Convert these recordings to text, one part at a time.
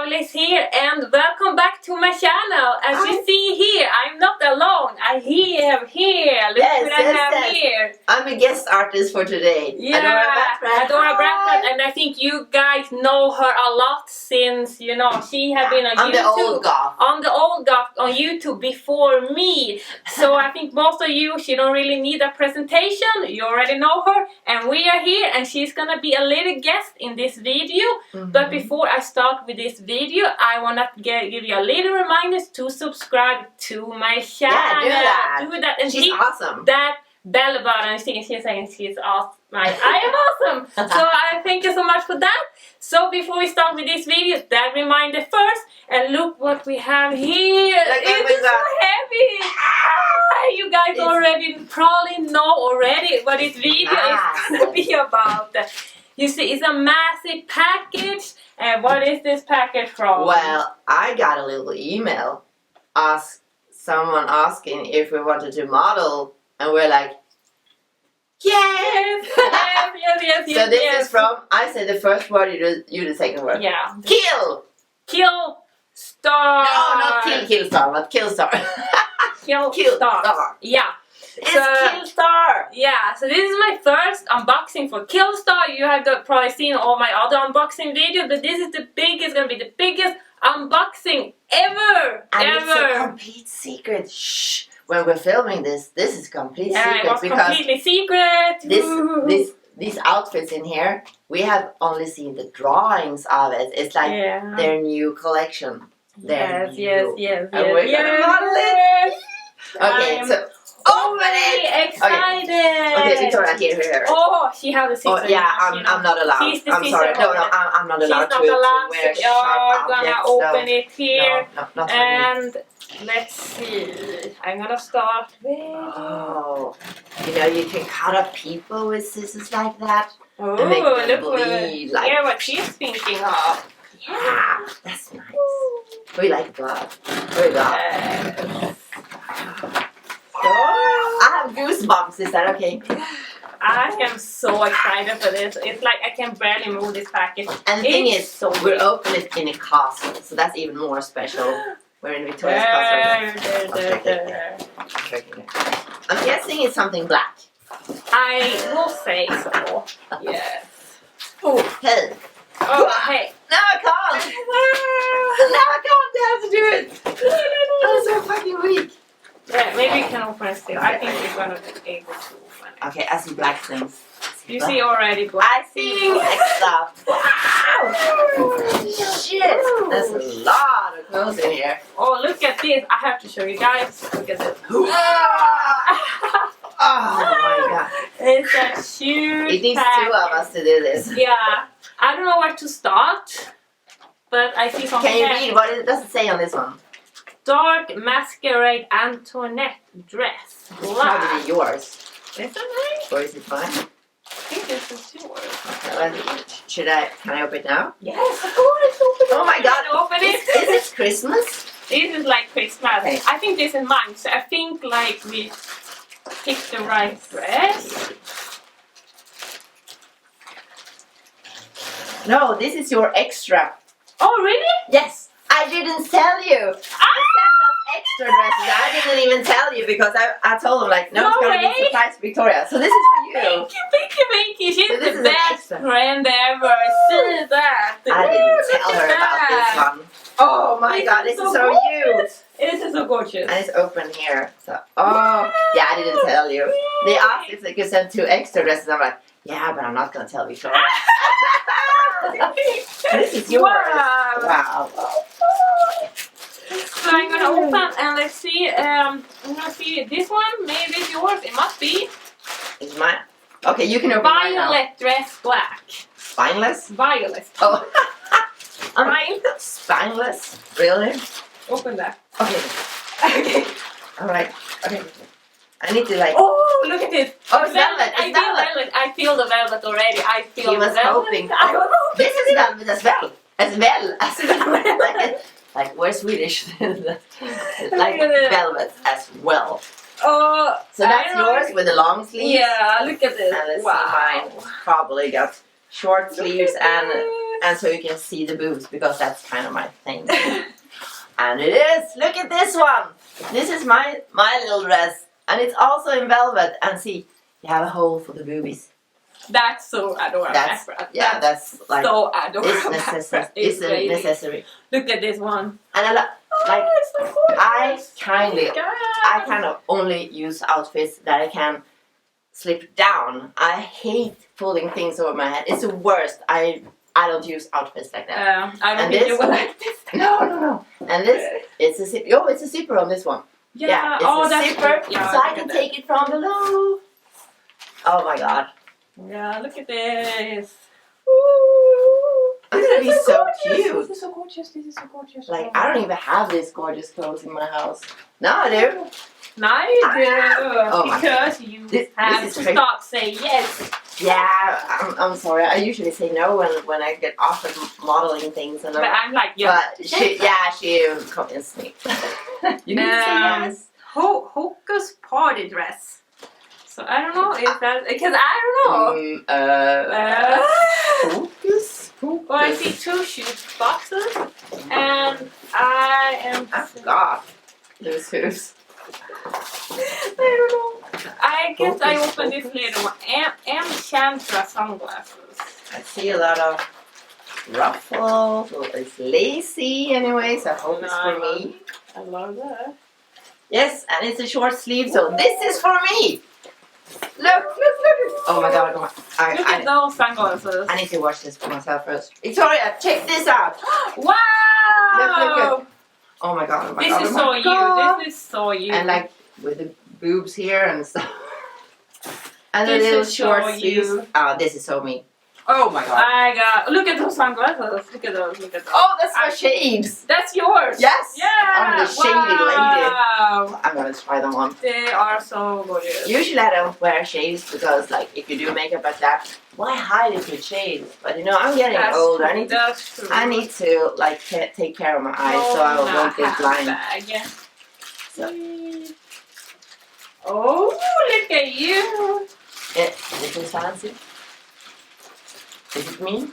Lovelace here, and welcome back to my channel. As you see here, I'm not alone. I here. Look what I have here. I'm a guest artist for today. Yeah, Adora Batbrat. Adora Batbrat, and I think you guys know her a lot since, you know, she has been on YouTube. The old goth. On YouTube before me. So I think most of you, she don't really need a presentation. You already know her, and we are here, and she's gonna be a little guest in this video. But before I start with this video, I wanna give you a little reminder to subscribe to my channel. Yeah, do that and she's awesome. That bell button. She's saying she's awesome. I am awesome. So I thank you so much for that. So before we start with this video, that reminder first, and look what we have here. It's so heavy. You guys already probably know already what this video is gonna be about. You see, it's a massive package. And what is this package from? Well, I got a little email. Someone asking if we wanted to model, and we're like, yes. So this is from, I said the first word, you the second word. Yeah. Killstar. No, not Killstar, but Killstar. Killstar. Yeah. It's Killstar! Yeah, so this is my first unboxing for Killstar. You have probably seen all my other unboxing videos, but this is gonna be the biggest unboxing ever! It's a complete secret. Shh! When we're filming this is complete secret. It was completely secret. These outfits in here, we have only seen the drawings of it. It's like their new collection. Yes. And we're gonna model it! Okay, so open it! Excited! Okay, Victoria, here. Oh, she has the scissors. Oh, yeah, I'm not allowed. I'm sorry. No, I'm not allowed to wear sharp objects. You're gonna open it here. No, not and let's see. I'm gonna start with... Oh, you know, you can cut up people with scissors like that. Oh, and make them look bleed. Like, yeah, what she's thinking of. Yeah, that's nice. We like blood. We love. I have goosebumps, is that okay? I am so excited for this. It's like I can barely move this package. And the thing is, we're opening it in a castle, so that's even more special. We're in Victoria's castle. I'm guessing it's something black. I will say so. Yes. Oh, hey. Oh, hey. No, I can't. No, I can't. I have to do it. I'm so fucking weak. Yeah, maybe you can open it still. I think you're gonna be able to open it. Okay, I see black things. You see already black. I see black stuff. Wow! Shit! There's a lot of clothes in here. Oh, look at this. I have to show you guys. Look at this. Oh my god. It's a huge It needs two of us to do this. Yeah. I don't know where to start, but I see something. Can you read what does it say on this one? Dark masquerade Antoinette dress. Probably yours. Is it nice? Or is it mine? I think this is yours. Okay, can I open it now? Yes, of course. Open it. Oh my god, open it. Is it Christmas? This is like Christmas. Okay. I think this is mine, so I think like we picked the right dress. No, this is your extra. Oh, really? Yes. I didn't tell you. Extra dresses. I didn't even tell you because I told them like, no, it's gonna be a surprise to Victoria. So this is for you. Thank you. She's the best friend ever. See that. I didn't tell her about this one. Oh my god, this is so cute. This is so gorgeous. And it's open here. So, oh, yeah, I didn't tell you. They asked if they could send 2 extra dresses. I'm like, yeah, but I'm not gonna tell Victoria. This is yours. Wow. So I'm gonna open and let's see. I'm gonna see this one. Maybe it's yours. It must be. It's mine. Okay, you can open mine now. Violet dress black. Spineless? Violet. Oh. Spineless? Really? Open that. Okay. Okay. Alright. Okay. I need to like. Oh, look at this. Oh, it's velvet. I feel velvet. I feel the velvet already. I feel the velvet. Hoping. This is velvet as well. As well. Like we're Swedish. Like velvet as well. Oh. So that's yours with the long sleeves. Yeah. Look at this. And let's see, mine probably got short sleeves and and so you can see the boobs because that's kind of my thing. And it is. Look at this one. This is my little dress, and it's also in velvet. And see, you have a hole for the boobies. That's so Adora Batbrat. Yeah, that's like so Adora Batbrat. It's a necessary. Look at this one. And I like. It's so gorgeous. I kind of only use outfits that I can slip down. I hate pulling things over my head. It's the worst. I don't use outfits like that. I don't think you will like this. No. And this, it's a zipper. Oh, it's a zipper on this one. Yeah. It's a zipper, so I can take it from below. Oh my god. Yeah, look at this. It's gonna be so cute. This is so gorgeous. Like, I don't even have these gorgeous clothes in my house. No, I do. Now you do. Oh my because you have this to is crazy. stop saying yes. Yeah, I'm sorry. I usually say no when I get offered modeling things. And But I'm like, yeah. But she convinced me. You need to say yes. Hocus party dress. So I don't know if that, because I don't know. Focus. Well, I see 2 shoes boxes, and I am. I forgot. Those shoes. I don't know. I guess I opened this little one. Enchantra sunglasses. I see a lot of ruffles. Well, it's lacy anyway, so I hope it's for me. I love that. Yes, and it's a short sleeve, so this is for me. Look. Oh my god, Look at those sunglasses. I need to watch this for myself first. Victoria, check this out. Wow! Look. Oh my god, This is so you. This is so you. And like with the boobs here and stuff. And the This little is short so sleeves. you. Oh, this is so me. Oh my god. I got. Look at those sunglasses. Look at those. Oh, that's my shades. That's yours. Yes. Yeah. I'm the shady lady. Wow. I'm gonna try them on. They are so gorgeous. Usually I don't wear shades because like if you do makeup like that, why hide it with shades? But you know, I'm getting older. I need to like take care of my eyes so I won't get blind. So. Oh, look at you. This is fancy. Is it me?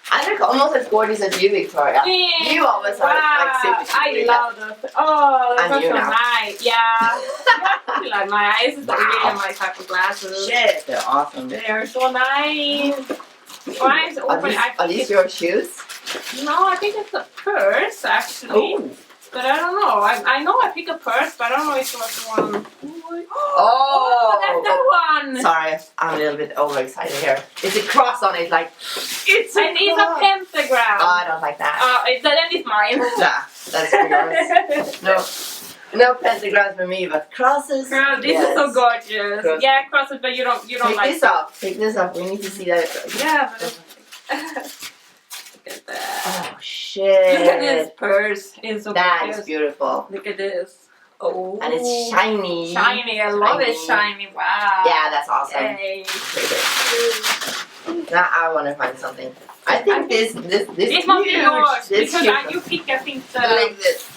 I look almost as gorgeous as you, Victoria. Yeah. You always are like super I love those. Oh, those are so now. nice. Yeah. You like my eyes. It's really my type of glasses. Shit, they're awesome. They're so nice. Mine's open. Are these your shoes? No, I think it's a purse actually. Oh. But I don't know. I know I picked a purse, but I don't know if it was one. Oh, that's the one. Sorry, I'm a little bit overexcited here. It's a cross on it, like it's a a pentagram. Oh, I don't like that. Then it's mine. Yeah, that's yours. No pentagrams for me, but crosses. This is so gorgeous. Cross. Yeah, crosses, but you don't like. Take this off. We need to see that. Yeah, but look at that. Oh shit! Look at this purse. It's so That gorgeous. is beautiful. Look at this. Oh. And it's shiny. Shiny. I love it. Shiny. Wow. Yeah, that's awesome. Yay. Now I want to find something. I think this This must be yours because you pick. I think like this.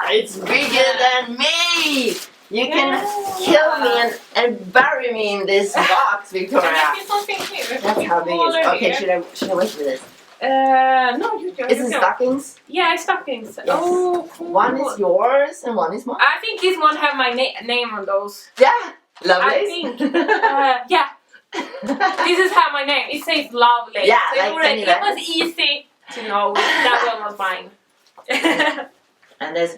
It's bigger than me. You can kill me and bury me in this box, Victoria. Can I see something here? That's how big it is. Okay, should I wait for this? No, you don't. Is it stockings? Yeah, it's stockings. Yes. Oh, cool. One is yours and one is mine. I think this one have my name on those. Yeah, Lovelace. I think. Yeah. This is how my name. It says Lovelace. Yeah, so like it was easy to know that one was mine. And there's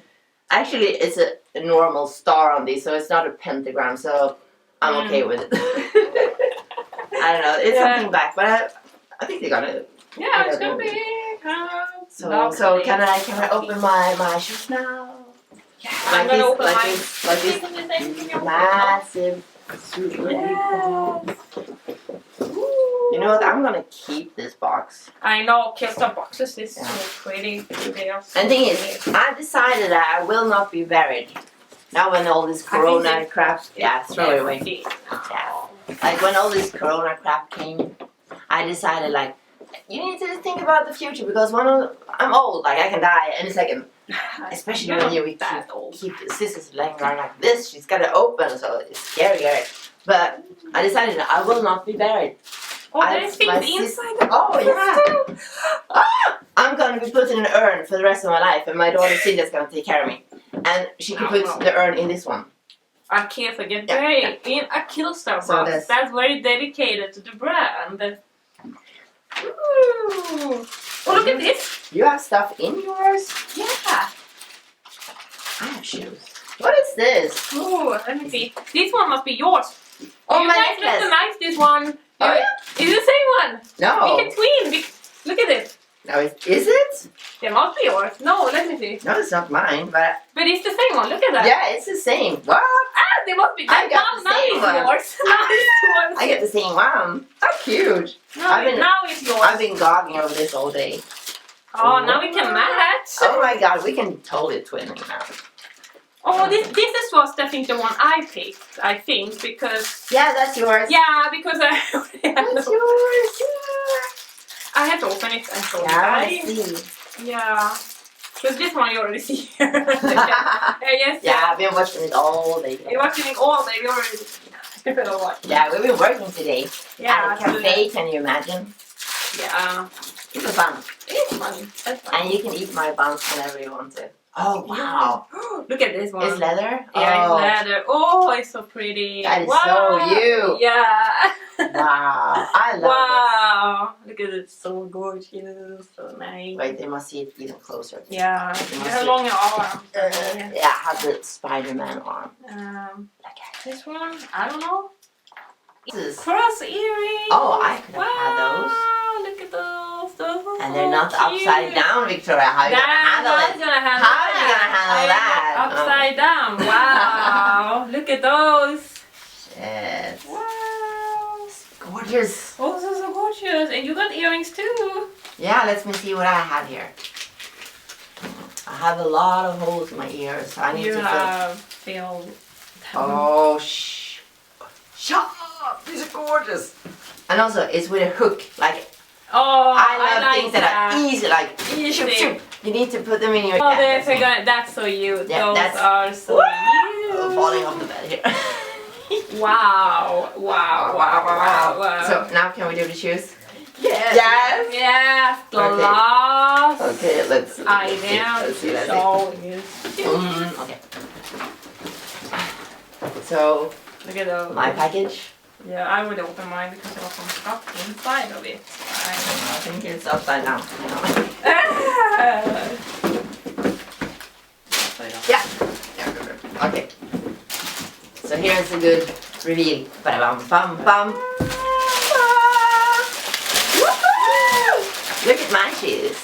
actually it's a normal star on these, so it's not a pentagram. So I'm okay with it. I don't know. It's something back, but I think they got it. Yeah, it's gonna be so can I open my shoes now? Yeah, I'm gonna open mine. Like this massive, super You know what? I'm gonna keep this box. I know Killstar boxes is so pretty. They are so and the thing is, I decided that I will not be buried. Now when all this corona crap, throw it away. Yeah. Like when all this corona crap came, I decided like, you need to think about the future because I'm old, like I can die any second. Especially when you keep the scissors laying around like this, she's gotta open, so it's scary. But I decided that I will not be buried. Oh, there's things inside. Oh yeah. Ah, I'm gonna be put in an urn for the rest of my life, and my daughter Celia's gonna take care of me. And she can put the urn in this one. I can't forget in a Killstar box. That's very dedicated to the brand. Ooh. Oh, look at this. You have stuff in yours? Yeah. I have shoes. What is this? Oh, let me see. This one must be yours. Oh, you my guys necklace. recognize this one? Oh, yeah. It's the same one. No. We can twin. Look at it. No, is it? It must be yours. No, let me see. No, it's not mine, but it's the same one. Look at that. yeah, it's the same. What? Ah, they must be. I got the same one. Yours. Now it's yours. I get the same one. How cute. Now it's yours. I've been goggling over this all day. Oh, now we can match. Oh my god, we can totally twinning now. Oh, this was I think the one I picked. I think because. Yeah, that's yours. Yeah, because I. That's yours. I had to open it and show you I guys. see. Yeah. Because this one you already see. Yes. Yeah, I've been watching it all day. You're watching it all day. We already. Yeah, we've been working today. Yeah. At a cafe, can you imagine? Yeah. It was fun. It's fun. That's fun. And you can eat my buns whenever you want to. Oh, wow. Look at this one. It's leather? Yeah, oh. it's leather. Oh, it's so pretty. That is so you. Yeah. Wow. I love wow. Look at it. So gorgeous. So nice. Wait, they must see it even closer. Yeah. You have longer arms. Yeah, I have the Spider-Man arm. This one, I don't know. This is... Cross earrings. Oh, I could have had those. Look at those. Those are And so they're not cute. upside down, Victoria. How are you going to handle it? How are you going to handle that? Upside down. Wow. Look at those. Yes. Wow. Gorgeous. Oh, so gorgeous. And you got earrings too. Yeah, let me see what I have here. I have a lot of holes in my ears, so I need to fill them. Oh, shut up! These are gorgeous. And also, it's with a hook. Like, I love things that are easy. Like, easy. You need to put them in your. Oh, that's so you. Yeah, those are so you. I'm falling off the bed here. Wow. Wow. So now can we do the shoes? Yes. Yes. Yes. The last. Okay, let's see. Let's see. Okay. So look at those. My package. Yeah, I would open mine because there was some stuff inside of it. I think it's upside down. Yeah. Okay. So here's a good reveal. Ba-bam-bam-bam. Look at my shoes.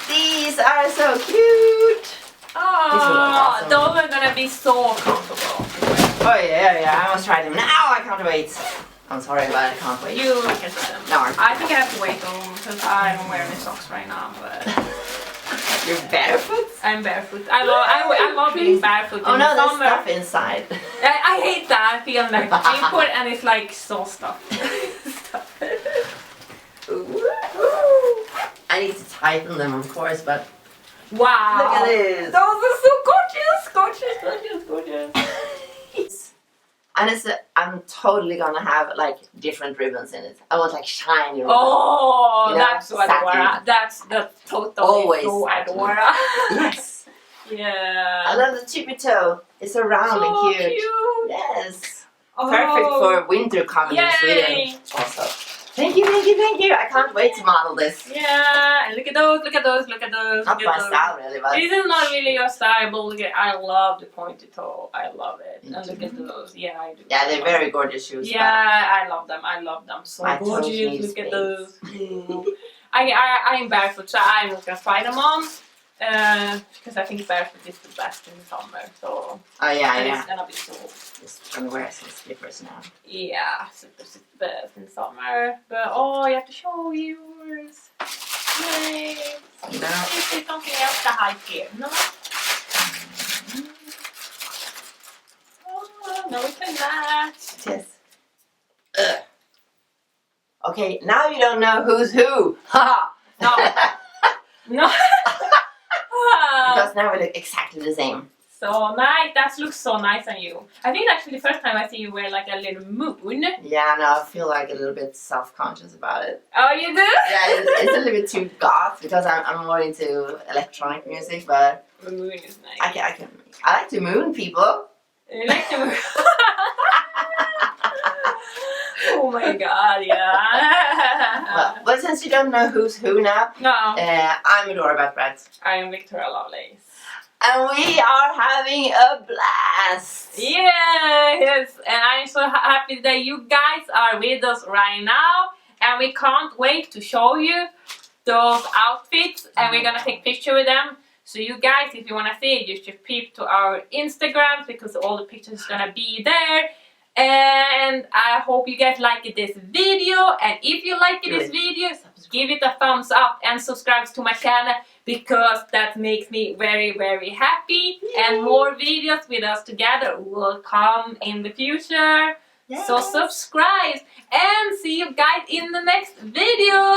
These are so cute. Oh, awesome. Those are gonna be so comfortable. Oh yeah, I must try them now. I can't wait. I'm sorry, but I can't wait. You can try them. No. I think I have to wait though, because I don't wear any socks right now. But you're barefoot? I'm barefoot. I love being barefoot. Oh in no, the there's stuff inside. I hate that feeling like paper and it's like so stuffed. I need to tighten them, of course, but wow! Look at this. Those are so gorgeous. And I'm totally gonna have like different ribbons in it. I want like shiny ribbons. Oh, you know, that's what Adora. That's the total. Always so Adora. Yes. Yeah. I love the tippy toe. It's so round so and cute. Yes. Oh. Perfect for winter coming in Sweden. Also. Thank you. I can't wait to model this. Yeah, and look at those. Not my style really, but this is not really your style, but look at, I love the pointed toe. I love it. And look at those. Yeah, I do. Yeah, they're very gorgeous shoes. Yeah, I love them. So my gorgeous. Look at those. I'm barefoot, so I'm not gonna try them on. Because I think barefoot is the best in the summer. So it's gonna be so. Just gonna wear some slippers now. Yeah, slippers is the best in summer. But oh, you have to show yours. Yay! No. Is there something else to hide here? No. Oh, no, we can match. Yes. Okay, now you don't know who's who. Ha! No. No. Because now we look exactly the same. So nice. That looks so nice on you. I think it's actually the first time I see you wear like a little moon. Yeah, no, I feel like a little bit self-conscious about it. Oh, you do? Yeah, it's a little bit too goth because I'm more into electronic music, but The moon is nice. I like to moon people. You like the moon? Oh my god, yeah. Well, since you don't know who's who now, No, I'm Adora Batbrat. I am Victoria Lovelace. And we are having a blast! Yes, and I'm so happy that you guys are with us right now, and we can't wait to show you those outfits, and we're gonna take picture with them. So you guys, if you wanna see it, you should peep to our Instagram because all the pictures is gonna be there. And I hope you guys liked this video, and if you like this video, give it a thumbs up and subscribe to my channel because that makes me very, very happy. And more videos with us together will come in the future. Yes. So subscribe and see you guys in the next video.